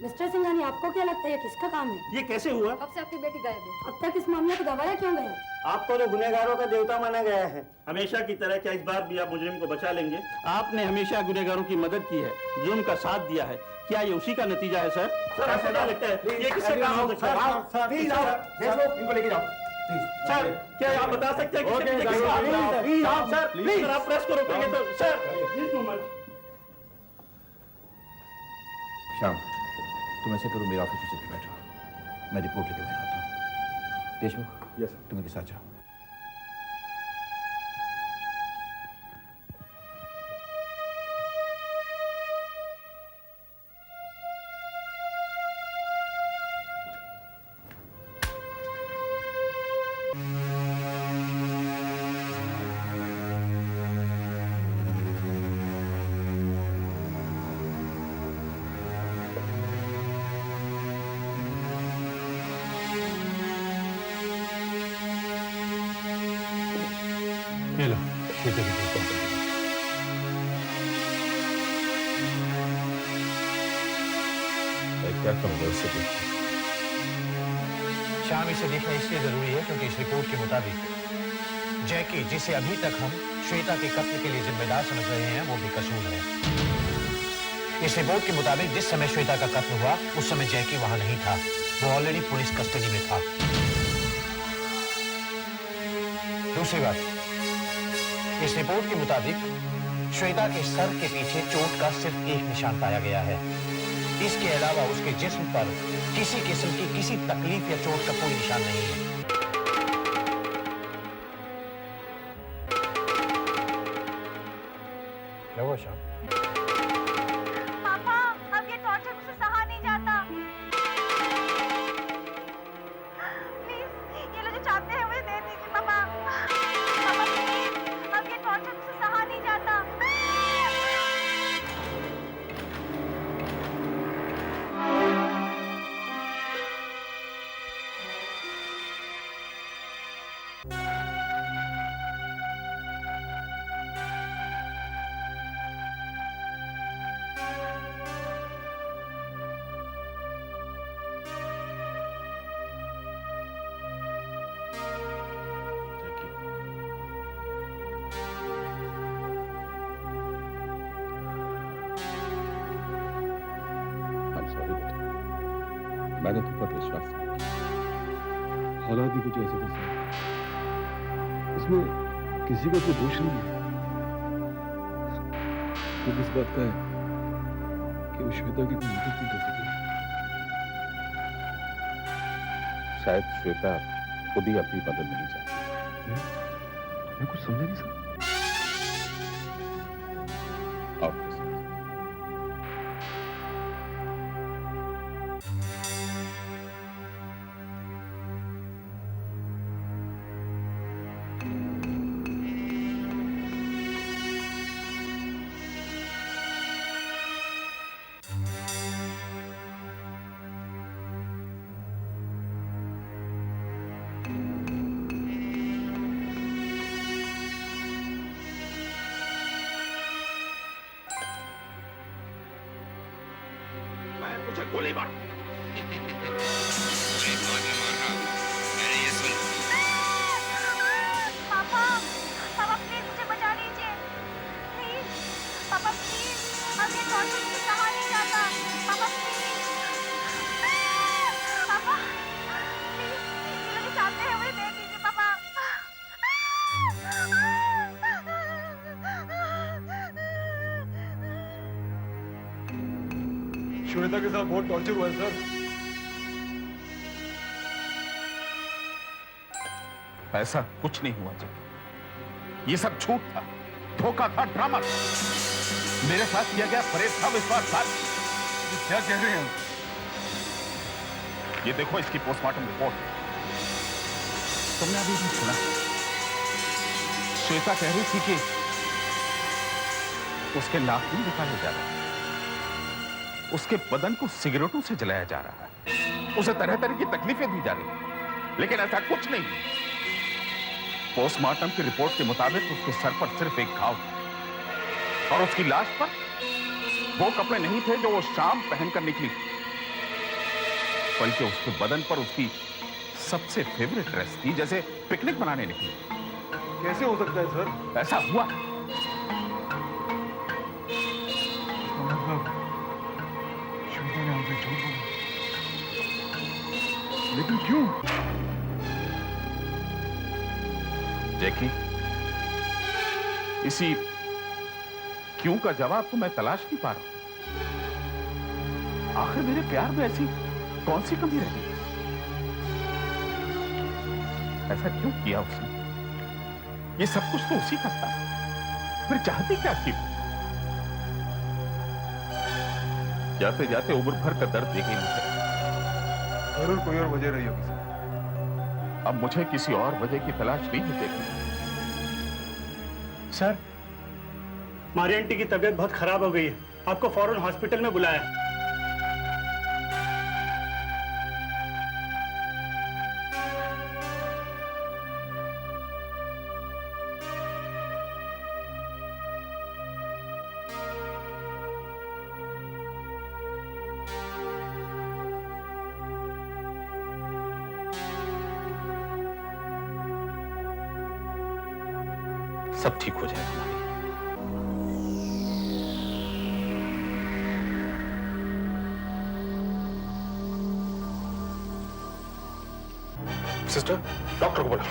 Mister Singhani, आपको क्या लगता है ये किसका काम है? ये कैसे हुआ? कब से आपकी बेटी गायब है? अब तक इस मामले को दबाया क्यों गया? आपको तो गुनहगारों का देवता माना गया है। हमेशा की तरह क्या इस बार भी आप मुजरिम को बचा लेंगे? आपने हमेशा गुनहगारों की मदद की है, जुर्म का साथ दिया है। क्या ये उसी का नतीजा है सर? सर ऐसा क्या लगता है ये किसका काम हो सकता है? प्लीज इनको लेके जाओ। सर, क्या आप बता सकते हैं कि सर प्लीज आप प्रेस को रोकेंगे तो sir please too much. Shyam, तुम ऐसे करो, मेरे ऑफिस में चल के बैठो, मैं रिपोर्ट लेके मैं आता हूँ। देशमुख, यस तुम इनके साथ जाओ। श्याम, इसे देखना इसलिए जरूरी है क्योंकि इस रिपोर्ट के मुताबिक जैकी, जिसे अभी तक हम श्वेता के कत्ल के लिए जिम्मेदार समझ रहे हैं, वो भी कसूर है। इस रिपोर्ट के मुताबिक जिस समय श्वेता का कत्ल हुआ उस समय जैकी वहां नहीं था, वो ऑलरेडी पुलिस कस्टडी में था। दूसरी बात, इस रिपोर्ट के मुताबिक श्वेता के सर के पीछे चोट का सिर्फ एक निशान पाया गया है। इसके अलावा उसके जिस्म पर किसी किस्म की किसी तकलीफ या चोट का कोई निशान नहीं है। क्या हुआ श्याम? पापा, अब ये टॉर्चर मुझसे सहा नहीं जाता। प्लीज, ये लोग जो चाहते हैं मुझे दे दीजिए पापा। पापा प्लीज, अब ये टॉर्चर मुझसे सहा नहीं जाता। मैंने तुम पर विश्वास नहीं किया। हालात ही कुछ ऐसे थे सर, इसमें किसी का कोई दोष नहीं है। तो किस बात का है कि वो श्वेता की कोई मदद नहीं कर सकी? शायद श्वेता खुद ही अपनी मदद नहीं चाहती। मैं कुछ समझा नहीं सर। आप गोली मार। पापा, पापा प्लीज मुझे बचा लीजिए। प्लीज, पापा प्लीज, अब ये टॉर्चर मुझसे सहा नहीं जाता। पापा प्लीज, पापा प्लीज, ये लोग जो चाहते हैं मुझे दे दीजिए पापा। श्वेता के साथ बहुत टॉर्चर हुआ है सर। ऐसा कुछ नहीं हुआ जब ये सब झूठ था, धोखा था, ड्रामा था। मेरे साथ किया गया फरेब था, विश्वास था। क्या कह रहे हैं? ये देखो इसकी पोस्टमार्टम रिपोर्ट। तुमने अभी भी सुना? श्वेता कह रही थी कि उसके नाखून निकाले जा रहे हैं, उसके बदन को सिगरेटों से जलाया जा रहा है, उसे तरह तरह की तकलीफें दी जा रही हैं, लेकिन ऐसा कुछ नहीं। पोस्टमार्टम की रिपोर्ट के मुताबिक उसके सर पर सिर्फ एक घाव था और उसकी लाश पर वो कपड़े नहीं थे जो वो शाम पहनकर निकली। बल्कि उसके बदन पर उसकी सबसे फेवरेट ड्रेस थी, जैसे पिकनिक मनाने निकली। कैसे हो सकता है सर? ऐसा हुआ। मतलब श्वेता ने हमसे झूठ बोला, लेकिन क्यों? जैकी, इसी क्यों का जवाब तो मैं तलाश नहीं पा रहा हूं। आखिर मेरे प्यार में ऐसी कौन सी कमी रही? ऐसा क्यों किया उसने? ये सब कुछ तो उसी का था, फिर चाहती क्या थी? जाते जाते उम्र भर का दर्द दे गई मुझे। जरूर कोई और वजह रही होगी सर। अब मुझे किसी और वजह की तलाश नहीं है देखी। सर, मारी आंटी की तबीयत बहुत खराब हो गई है, आपको फौरन हॉस्पिटल में बुलाया। सब ठीक हो जाएगा मारी। सिस्टर, डॉक्टर को बुला।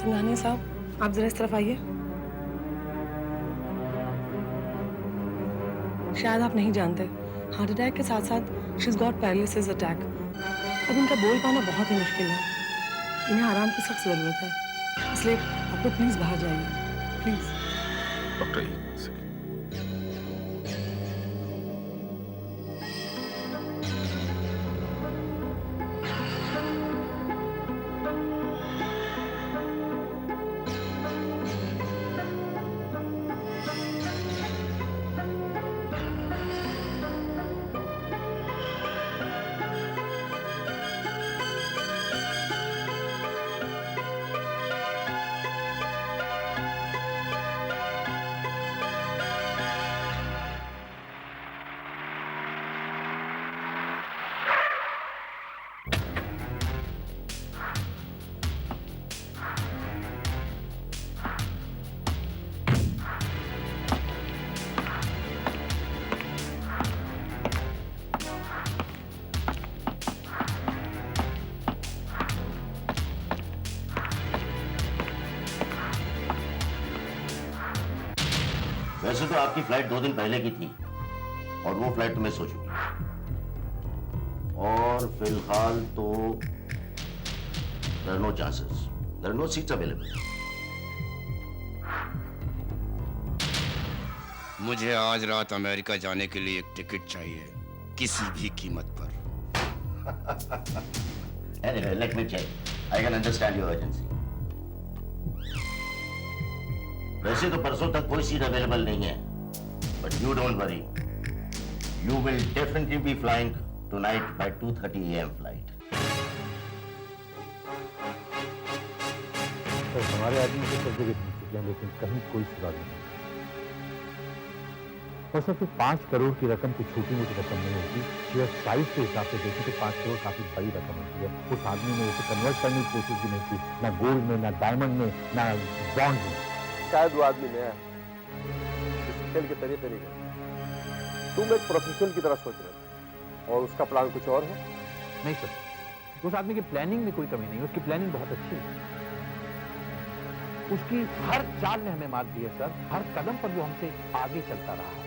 सिंघानिया साहब, आप जरा इस तरफ आइए। शायद आप नहीं जानते, हार्ट अटैक के साथ साथ she is got paralysis attack. अब इनका बोल पाना बहुत ही मुश्किल है। इन्हें आराम की सख्त जरूरत है, इसलिए आप लोग प्लीज बाहर जाइए, प्लीज। डॉक्टर, एक सेकंड। वैसे तो आपकी फ्लाइट 2 दिन पहले की थी और वो फ्लाइट तो मिस हो चुकी है, और फिलहाल तो there are no chances, there are no seats available. मुझे आज रात अमेरिका जाने के लिए एक टिकट चाहिए, किसी भी कीमत पर। Anyway, let me check. I can understand your urgency. वैसे तो परसों तक कोई सीट अवेलेबल नहीं है, but you don't worry. You will definitely be flying tonight by 2:30 a.m. flight. तो हमारे आदमी को सब जगह ढूंढ चुके हैं, लेकिन कहीं कोई सुराग नहीं। और सर, फिर 5 करोड़ की रकम कोई छोटी मोटी रकम नहीं होती। शेयर साइज के हिसाब से देखें तो 5 करोड़ काफी बड़ी रकम होती है। उस आदमी ने उसे कन्वर्ट करने की कोशिश भी नहीं की, ना गोल्ड में, ना डायमंड में, ना बॉन्ड में। शायद वो आदमी नया है, इस खेल के तरीके नहीं है। तुम एक प्रोफेशनल की तरह सोच रहे हो और उसका प्लान कुछ और है। नहीं सर, उस आदमी की प्लानिंग में कोई कमी नहीं है, उसकी प्लानिंग बहुत अच्छी है। उसकी हर चाल ने हमें मात दी है सर, हर कदम पर वो हमसे आगे चलता रहा है।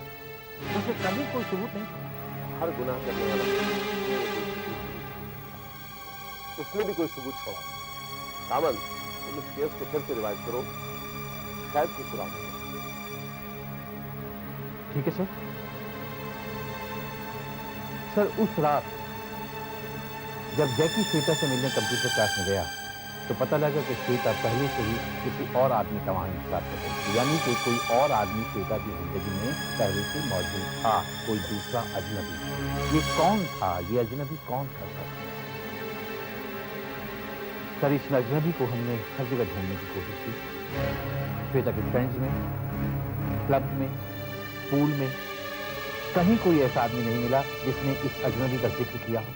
उसे कभी कोई सबूत नहीं छोड़ा। हर गुनाह करने वाला उसने भी कोई सबूत छोड़ा। कामल, तुम इस केस को फिर से रिवाइज करो, शायद कुछ सुराग हो। ठीक है सर। सर, उस रात जब जैकी श्वेता से मिलने कंप्यूटर क्लास में गया तो पता लगा कि श्वेता पहले से ही किसी और आदमी का वहां इंतजार कर रही थी, यानी कि कोई और आदमी श्वेता की जिंदगी में पहले से मौजूद था, कोई दूसरा अजनबी। ये कौन था? ये अजनबी कौन था सर? इस अजनबी को हमने हर जगह ढूंढने की कोशिश की, श्वेता के फ्रेंड्स में, क्लब में, पूल में, कहीं कोई ऐसा आदमी नहीं मिला जिसने इस अजनबी का जिक्र किया हो।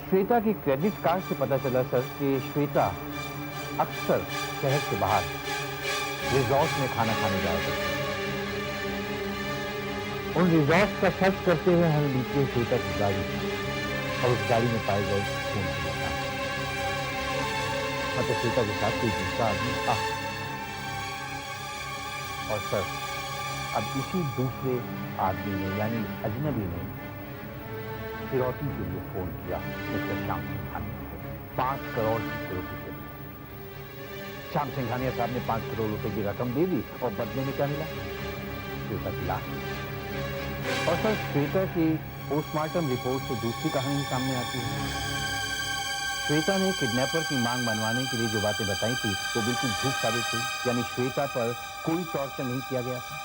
श्वेता के क्रेडिट कार्ड से पता चला सर कि श्वेता अक्सर शहर से बाहर रिजॉर्ट में खाना खाने जाया करती है। उन रिजॉर्ट का सर्च करते हुए हम नीचे श्वेता की गाड़ी और उस गाड़ी में पाए गए खून के निशान। मतलब श्वेता के साथ कोई दूसरा आदमी था। और सर अब इसी दूसरे आदमी ने यानी अजनबी ने फिरौती के लिए फोन किया मिस्टर श्याम सिंघानिया को 5 करोड़ की फिरौती के लिए। श्याम सिंघानिया साहब ने 5 करोड़ रुपए की रकम दे दी और बदले में क्या मिला? श्वेता की लाश। और सर श्वेता की पोस्टमार्टम रिपोर्ट से दूसरी कहानी सामने आती है। श्वेता ने किडनैपर की मांग मनवाने के लिए जो बातें बताई थी वो बिल्कुल झूठ साबित हुई, यानी श्वेता पर कोई टॉर्चर नहीं किया गया था।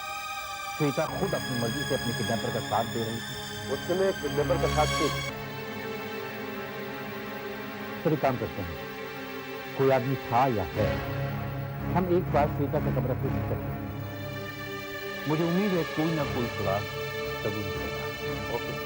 श्वेता खुद अपनी मर्जी से अपने किडनैपर का साथ दे रही थी। उसने किडनैपर का साथ क्यों? सर एक काम करते हैं, कोई आदमी था या है, हम एक बार श्वेता का कमरा फिर करेंगे। मुझे उम्मीद है कोई ना कोई सुराग जरूर मिलेगा। ओके।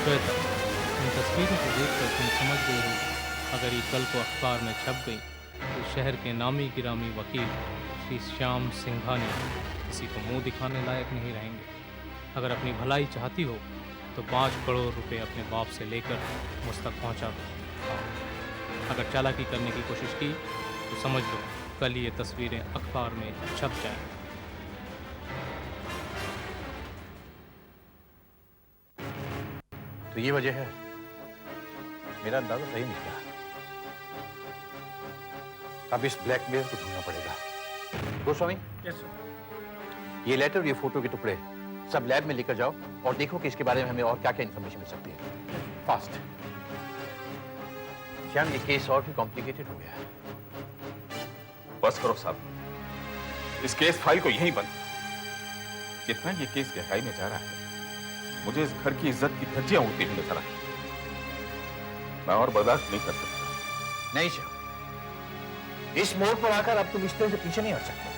श्वेता, इन तस्वीरों को देखकर तुम समझ गई हो अगर ये कल को अखबार में छप गई तो शहर के नामी गिरामी वकील श्री श्याम सिंघानिया किसी को मुंह दिखाने लायक नहीं रहेंगे। अगर अपनी भलाई चाहती हो तो 5 करोड़ रुपए अपने बाप से लेकर मुझ तक पहुँचा दो। हाँ, अगर चालाकी करने की कोशिश की तो समझ लो कल ये तस्वीरें अखबार में छप जाएं। तो ये वजह है, मेरा अंदाजा सही निकला। अब इस ब्लैकमेल को ढूंढना पड़ेगा। गोस्वामी, ये लेटर, ये फोटो के टुकड़े सब लैब में लेकर जाओ और देखो कि इसके बारे में हमें और क्या क्या इंफॉर्मेशन मिल सकती है। फास्ट। श्याम, ये केस और भी कॉम्प्लिकेटेड हो गया है। बस करो साहब, इस केस फाइल को यहीं बंद। जितना ये केस गहराई में जा रहा है मुझे इस घर की इज्जत की धज्जियां उड़ती हुई नजर आती। मैं और बर्दाश्त नहीं कर सकता। नहीं श्याम, इस मोड़ पर आकर अब तुम इस तरह से पीछे नहीं हट सकते।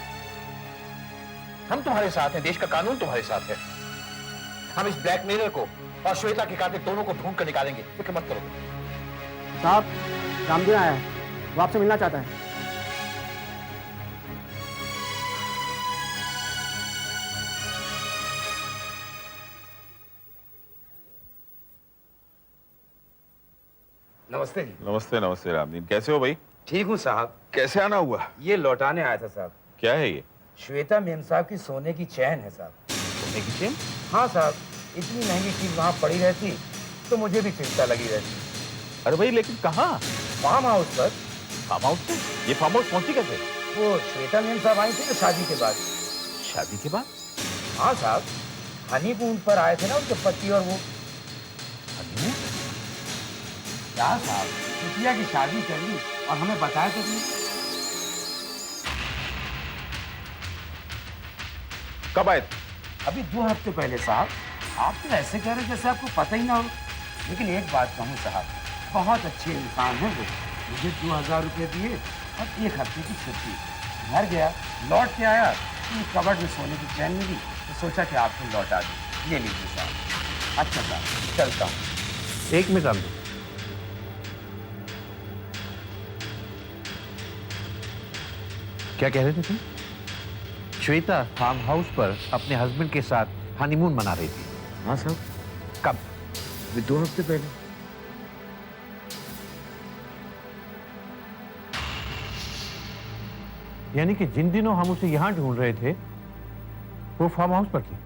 हम तुम्हारे साथ हैं, देश का कानून तुम्हारे साथ है। हम इस ब्लैकमेलर को और श्वेता के कातिल दोनों को ढूंढ कर निकालेंगे, फिक्र मत करो। साहब, रामदेव आया है, वो आपसे मिलना चाहता है। नमस्ते जी। नमस्ते नमस्ते रामदीन, कैसे हो भाई? ठीक हूँ साहब। कैसे आना हुआ? ये लौटाने आया था साहब। क्या है ये? श्वेता मेम साहब की सोने की चैन है साहब। सोने की चेन? हाँ साहब, इतनी महंगी चीज वहाँ पड़ी रहती तो मुझे भी चिंता लगी रहती। अरे भाई लेकिन कहाँ? फार्म हाउस पर। फार्म हाउस पे? ये फार्म हाउस पहुंची कैसे? वो श्वेता मेम साहब आई थी ना शादी के बाद। शादी के बाद? हाँ साहब, हनीमून पर आए थे ना उनके पति और वो। हनीमून? क्या साहब, बिटिया की शादी कर ली और हमें बताया तो नहीं। कब आए? अभी 2 हफ्ते पहले साहब। आप तो ऐसे कह रहे जैसे आपको पता ही ना हो। लेकिन एक बात कहूँ साहब, बहुत अच्छे इंसान हैं वो। मुझे 2000 रुपये दिए और 1 हफ्ते की छुट्टी। घर गया, लौट के आया, कबर्ड में सोने की चैन मिली तो सोचा कि आपको लौटा दूं। ले लीजिए साहब। अच्छा साहब, चलता हूँ। एक मिनट रामदेव, क्या कह रहे थे तुम? श्वेता फार्म हाउस पर अपने हस्बैंड के साथ हनीमून मना रही थी। हाँ साहब। कब? अभी 2 हफ्ते पहले। यानी कि जिन दिनों हम उसे यहां ढूंढ रहे थे वो फार्म हाउस पर थी।